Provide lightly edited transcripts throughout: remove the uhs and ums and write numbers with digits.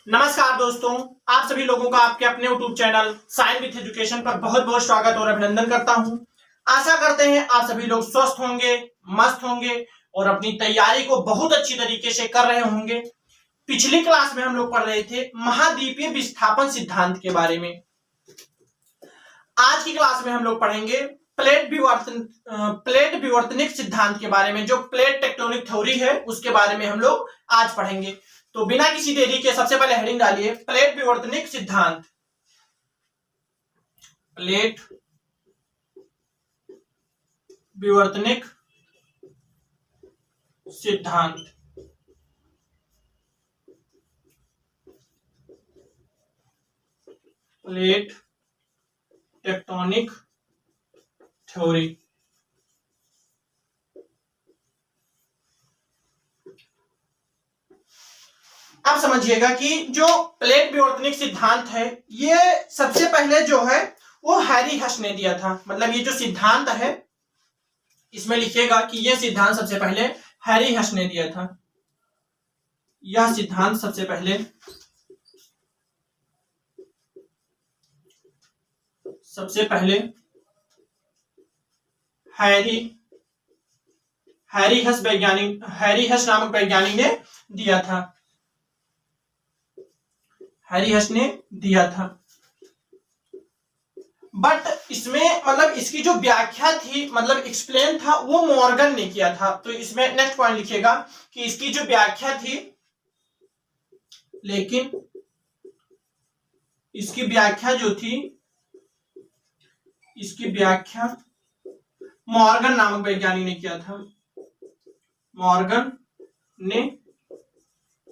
नमस्कार दोस्तों, आप सभी लोगों का आपके अपने YouTube channel science with education पर बहुत बहुत स्वागत और अभिनंदन करता हूं। आशा करते हैं आप सभी लोग स्वस्थ होंगे, मस्त होंगे और अपनी तैयारी को बहुत अच्छी तरीके से कर रहे होंगे। पिछली क्लास में हम लोग पढ़ रहे थे महाद्वीपीय विस्थापन सिद्धांत के बारे में। आज की क्लास में हम लोग पढ़ेंगे प्लेट विवर्तनिक सिद्धांत के बारे में। जो प्लेट टेक्टोनिक थ्योरी है उसके बारे में हम लोग आज पढ़ेंगे। तो बिना किसी देरी के सबसे पहले हेडिंग डालिए प्लेट विवर्तनिक सिद्धांत। प्लेट विवर्तनिक सिद्धांत। Plate tectonic theory. आप समझिएगा कि जो प्लेट विवर्तनिक सिद्धांत है ये सबसे पहले जो है वो हैरी हस ने दिया था। मतलब ये जो सिद्धांत है इसमें लिखिएगा कि यह सिद्धांत सबसे पहले हैरी हस ने दिया था। यह सिद्धांत सबसे पहले हैरी हस नामक वैज्ञानिक ने दिया था। हैरी हस ने दिया था। बट इसमें मतलब इसकी जो व्याख्या थी, मतलब एक्सप्लेन था, वो मॉर्गन ने किया था। तो इसमें नेक्स्ट पॉइंट लिखिएगा कि इसकी जो व्याख्या थी, लेकिन इसकी व्याख्या जो थी, इसकी व्याख्या मॉर्गन नामक वैज्ञानिक ने किया था। मॉर्गन ने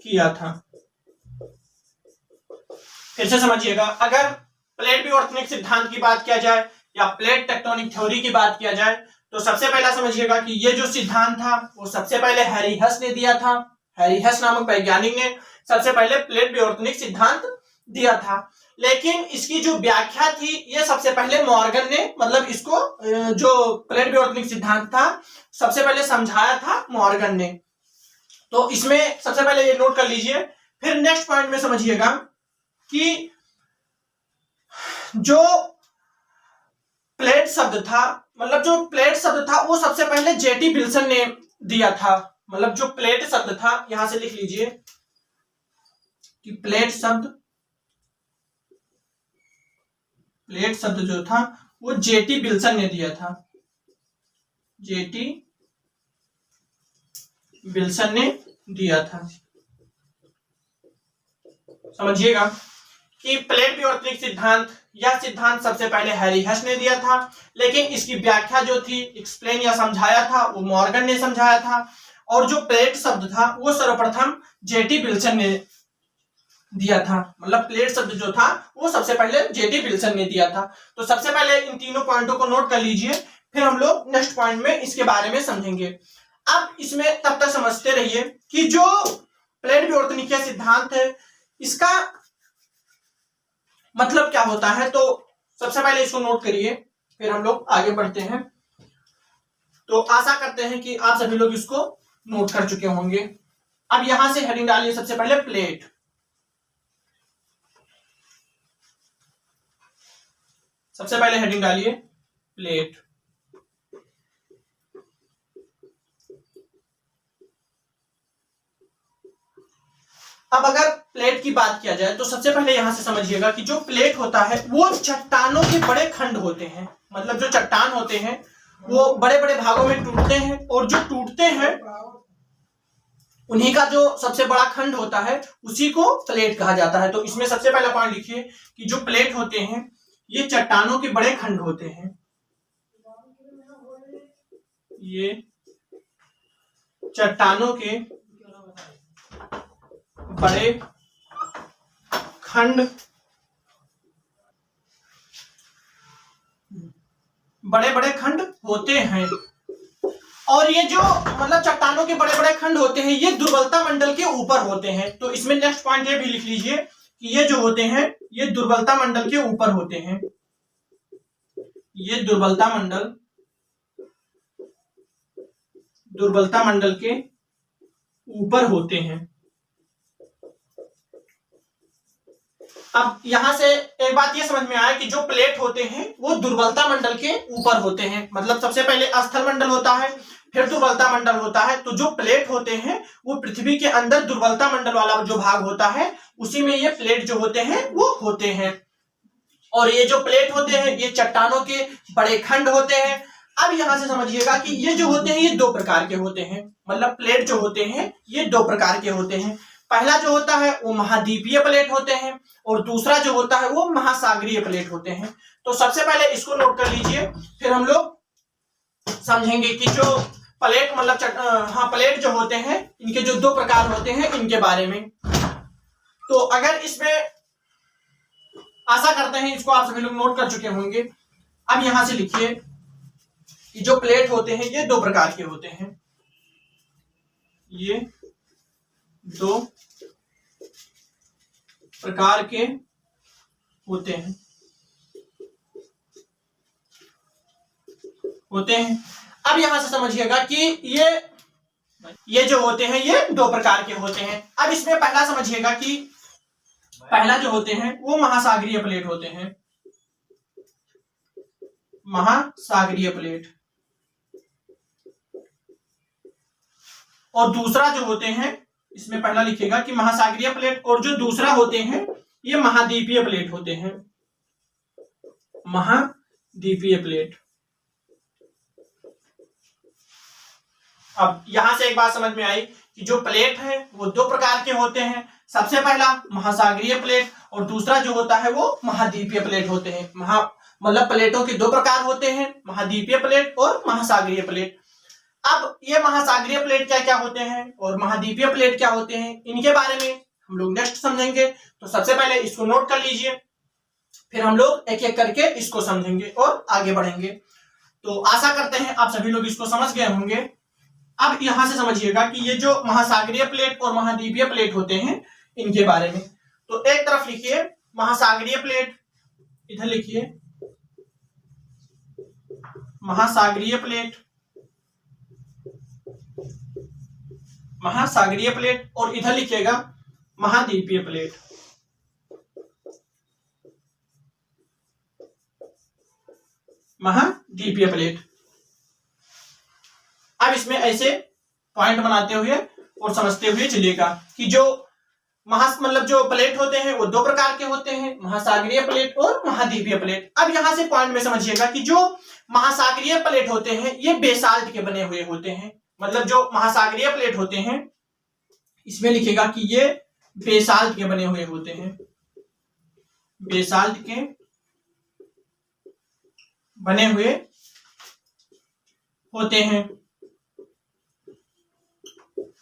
किया था। फिर से समझिएगा, अगर प्लेट विवर्तनिक सिद्धांत की बात किया जाए या प्लेट टेक्टोनिक थ्योरी की बात किया जाए तो सबसे पहला समझिएगा कि ये जो सिद्धांत था वो सबसे पहले हैरी हस ने दिया था। हैरी हस नामक वैज्ञानिक ने सबसे पहले प्लेट विवर्तनिक सिद्धांत दिया था। लेकिन इसकी जो व्याख्या थी ये सबसे पहले मॉर्गन ने, मतलब इसको जो प्लेट विवर्तनिक सिद्धांत था सबसे पहले समझाया था मॉर्गन ने। तो इसमें सबसे पहले ये नोट कर लीजिए। फिर नेक्स्ट पॉइंट में समझिएगा कि जो प्लेट शब्द था, मतलब जो प्लेट शब्द था वो सबसे पहले जेटी विल्सन ने दिया था। मतलब जो प्लेट शब्द था, यहां से लिख लीजिए कि प्लेट शब्द जो था वो जेटी विल्सन ने दिया था। जेटी विल्सन ने दिया था। समझिएगा कि प्लेट विवर्तनिक सिद्धांत, यह सिद्धांत सबसे पहले हैरी हस ने दिया था, लेकिन इसकी व्याख्या जो थी, एक्सप्लेन या समझाया था, वो मॉर्गन ने समझाया था। और जो प्लेट शब्द था वो सर्वप्रथम जेटी विल्सन ने दिया था। मतलब प्लेट शब्द जो था वो सबसे पहले जेटी विल्सन ने दिया था। तो सबसे पहले इन तीनों पॉइंटों को नोट कर लीजिए, फिर हम लोग नेक्स्ट पॉइंट में इसके बारे में समझेंगे। अब इसमें तब तक समझते रहिए कि जो प्लेट विवर्तनिक सिद्धांत है इसका मतलब क्या होता है। तो सबसे पहले इसको नोट करिए, फिर हम लोग आगे बढ़ते हैं। तो आशा करते हैं कि आप सभी लोग इसको नोट कर चुके होंगे। अब यहां से हेडिंग डालिए सबसे पहले प्लेट। सबसे पहले हेडिंग डालिए प्लेट। अब अगर प्लेट की बात किया जाए तो सबसे पहले यहां से समझिएगा कि जो प्लेट होता है वो चट्टानों के बड़े खंड होते हैं। मतलब जो चट्टान होते हैं वो बड़े बड़े भागों में टूटते हैं, और जो टूटते हैं उन्हीं का जो सबसे बड़ा खंड होता है उसी को प्लेट कहा जाता है। तो इसमें सबसे पहला पॉइंट लिखिए कि जो प्लेट होते हैं ये चट्टानों के बड़े खंड होते हैं। ये चट्टानों के बड़े खंड, बड़े बड़े खंड होते हैं। और ये जो मतलब चट्टानों के बड़े बड़े खंड होते हैं ये दुर्बलता मंडल के ऊपर होते हैं। तो इसमें नेक्स्ट पॉइंट ये भी लिख लीजिए कि ये जो होते हैं ये दुर्बलता मंडल के ऊपर होते हैं। ये दुर्बलता मंडल के ऊपर होते हैं। अब यहां से एक बात ये समझ में आया कि जो प्लेट होते हैं वो दुर्बलता मंडल के ऊपर होते हैं, मतलब सबसे पहले स्थल मंडल होता है, फिर दुर्बलता मंडल होता है। तो जो प्लेट होते हैं वो पृथ्वी के अंदर दुर्बलता मंडल वाला जो भाग होता है उसी में ये प्लेट जो होते हैं वो होते हैं। और ये जो प्लेट होते हैं ये चट्टानों के बड़े खंड होते हैं। अब यहां से समझिएगा कि ये जो होते हैं ये दो प्रकार के होते हैं, मतलब प्लेट जो होते हैं ये दो प्रकार के होते हैं। पहला जो होता है वो महाद्वीपीय प्लेट होते हैं और दूसरा जो होता है वो महासागरीय प्लेट होते हैं। तो सबसे पहले इसको नोट कर लीजिए, फिर हम लोग समझेंगे कि जो प्लेट मतलब प्लेट जो होते हैं इनके जो दो प्रकार होते हैं इनके बारे में। तो अगर इसमें आशा करते हैं इसको आप सभी लोग नोट कर चुके होंगे। अब यहां से लिखिए कि जो प्लेट होते हैं ये दो प्रकार के होते हैं, ये दो प्रकार के होते हैं अब यहां से समझिएगा कि ये जो होते हैं ये दो प्रकार के होते हैं। अब इसमें पहला समझिएगा कि पहला जो होते हैं वो महासागरीय प्लेट होते हैं, महासागरीय प्लेट। और दूसरा जो होते हैं इसमें पहला लिखिएगा कि महासागरीय प्लेट, और जो दूसरा होते हैं ये महाद्वीपीय प्लेट होते हैं, महाद्वीपीय प्लेट। अब यहां से एक बात समझ में आई कि जो प्लेट है वो दो प्रकार के होते हैं, सबसे पहला महासागरीय प्लेट और दूसरा जो होता है वो महाद्वीपीय प्लेट होते हैं। मतलब प्लेटों के दो प्रकार होते हैं, महाद्वीपीय प्लेट और महासागरीय प्लेट। अब ये महासागरीय प्लेट क्या क्या होते हैं और महाद्वीपीय प्लेट क्या होते हैं इनके बारे में हम लोग नेक्स्ट समझेंगे। तो सबसे पहले इसको नोट कर लीजिए, फिर हम लोग एक एक करके इसको समझेंगे और आगे बढ़ेंगे। तो आशा करते हैं आप सभी लोग इसको समझ गए होंगे। अब यहां से समझिएगा कि ये जो महासागरीय प्लेट और महाद्वीपीय प्लेट होते हैं इनके बारे में। तो एक तरफ लिखिए महासागरीय प्लेट, इधर लिखिए महासागरीय प्लेट, महासागरीय प्लेट, और इधर लिखिएगा महाद्वीपीय प्लेट। महाद्वीपीय प्लेट। अब इसमें ऐसे पॉइंट बनाते हुए और समझते हुए चलिएगा कि जो मतलब जो प्लेट होते हैं वो दो प्रकार के होते हैं, महासागरीय प्लेट और महाद्वीपीय प्लेट। अब यहां से पॉइंट में समझिएगा कि जो महासागरीय प्लेट होते हैं ये बेसाल्ट के बने हुए होते हैं। मतलब जो महासागरीय प्लेट होते हैं इसमें लिखेगा कि ये बेसाल्ट के बने हुए होते हैं, बेसाल्ट के बने हुए होते हैं।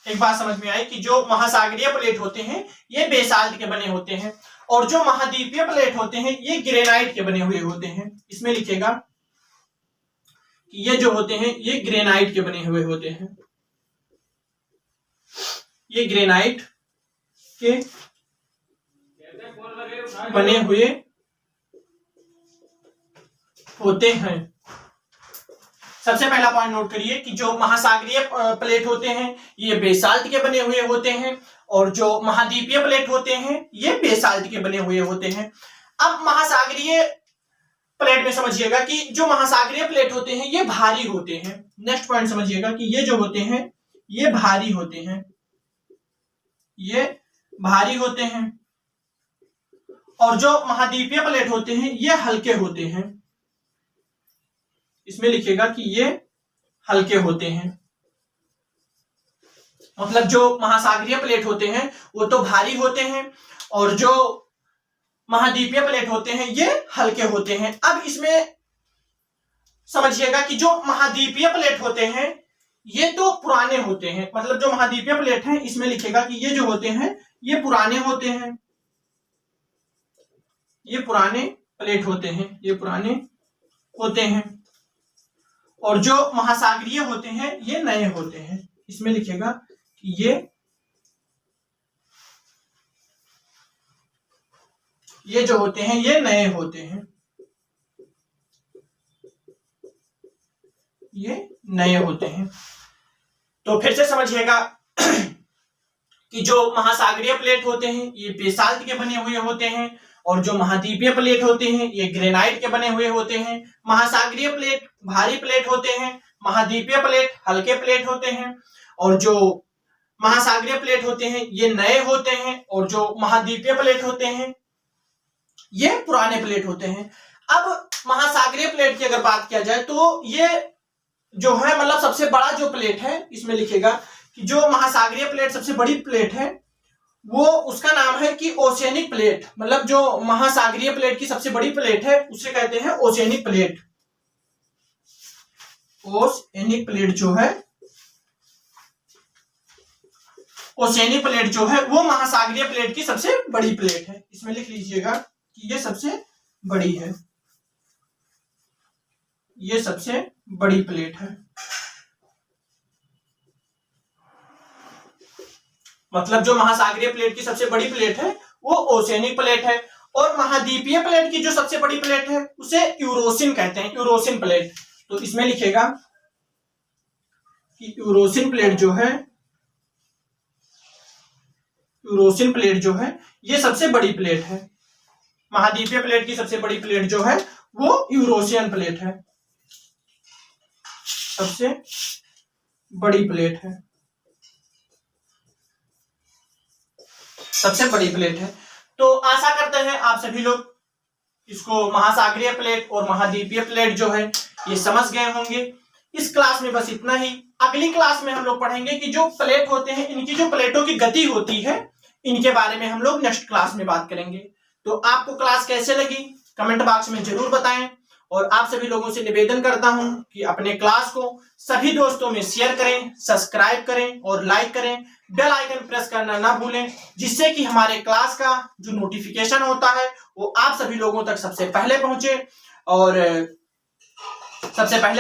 एक बात समझ में आई कि जो महासागरीय प्लेट होते हैं ये बेसाल्ट के बने होते हैं और जो महाद्वीपीय प्लेट होते हैं ये ग्रेनाइट के बने हुए होते हैं। इसमें लिखेगा कि ये जो होते हैं ये ग्रेनाइट के बने हुए होते हैं, ये ग्रेनाइट के बने हुए होते हैं। सबसे पहला पॉइंट नोट करिए कि जो महासागरीय प्लेट होते हैं ये बेसाल्ट के बने हुए होते हैं और जो महाद्वीपीय प्लेट होते हैं ये बेसाल्ट के बने हुए होते हैं। अब महासागरीय प्लेट में समझिएगा कि जो महासागरीय प्लेट होते हैं ये भारी होते हैं। नेक्स्ट पॉइंट समझिएगा कि ये जो होते हैं ये भारी होते हैं, ये भारी होते हैं, और जो महाद्वीपीय प्लेट होते हैं ये हल्के होते हैं। इसमें लिखेगा कि ये हल्के होते हैं। मतलब जो महासागरीय प्लेट होते हैं वो तो भारी होते हैं और जो महाद्वीपीय प्लेट होते हैं ये हल्के होते हैं। अब इसमें समझिएगा कि जो महाद्वीपीय प्लेट होते हैं ये तो पुराने होते हैं। मतलब जो महाद्वीपीय प्लेट है इसमें लिखेगा कि ये जो होते हैं ये पुराने होते हैं, ये पुराने प्लेट होते हैं, ये पुराने होते हैं, और जो महासागरीय होते हैं ये नए होते हैं। इसमें लिखेगा कि ये जो होते हैं ये नए होते हैं, ये नए होते हैं। तो फिर से समझिएगा कि जो महासागरीय प्लेट होते हैं ये बेसाल्ट के बने हुए होते हैं और जो महाद्वीपीय प्लेट होते हैं ये ग्रेनाइट के बने हुए होते हैं। महासागरीय प्लेट भारी प्लेट होते हैं, महाद्वीपीय प्लेट हल्के प्लेट होते हैं, और जो महासागरीय प्लेट होते हैं ये नए होते हैं, और जो महाद्वीपीय प्लेट होते हैं ये पुराने प्लेट होते हैं। अब महासागरीय प्लेट की अगर बात किया जाए तो ये जो है मतलब सबसे बड़ा जो प्लेट है, इसमें लिखेगा कि जो महासागरीय प्लेट सबसे बड़ी प्लेट है वो उसका नाम है कि ओशियनिक प्लेट। मतलब जो महासागरीय प्लेट की सबसे बड़ी प्लेट है उसे कहते हैं ओशियनिक प्लेट। ओशियनिक प्लेट जो है, ओशियनिक प्लेट जो है वो महासागरीय प्लेट की सबसे बड़ी प्लेट है। इसमें लिख लीजिएगा कि ये सबसे बड़ी है, ये सबसे बड़ी प्लेट है। मतलब जो महासागरीय प्लेट की सबसे बड़ी प्लेट है वो ओशियनिक प्लेट है, और महाद्वीपीय प्लेट की जो सबसे बड़ी प्लेट है उसे यूरोसिन कहते हैं, यूरोसिन प्लेट। तो इसमें लिखेगा कि यूरोसिन प्लेट जो है, यूरोसिन प्लेट जो है ये सबसे बड़ी प्लेट है। महाद्वीपीय प्लेट की सबसे बड़ी प्लेट जो है वो यूरोसियन प्लेट है, सबसे बड़ी प्लेट है, सबसे बड़ी प्लेट है। तो आशा करते हैं आप सभी लोग इसको महासागरीय प्लेट और महाद्वीपीय प्लेट जो है ये समझ गए होंगे। इस क्लास में बस इतना ही। अगली क्लास में हम लोग पढ़ेंगे कि जो प्लेट होते हैं इनकी जो प्लेटों की गति होती है इनके बारे में हम लोग नेक्स्ट क्लास में बात करेंगे। तो आपको क्लास कैसे लगी कमेंट बॉक्स में जरूर बताएं, और आप सभी लोगों से निवेदन करता हूं कि अपने क्लास को सभी दोस्तों में शेयर करें, सब्सक्राइब करें और लाइक करें। बेल आइकन प्रेस करना ना भूलें, जिससे कि हमारे क्लास का जो नोटिफिकेशन होता है वो आप सभी लोगों तक सबसे पहले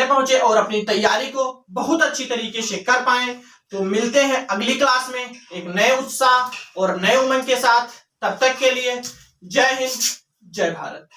पहुंचे और अपनी तैयारी को बहुत अच्छी तरीके से कर पाएं। तो मिलते हैं अगली क्लास में एक नए उत्साह और नए उमंग के साथ। तब तक के लिए जय हिंद, जय भारत।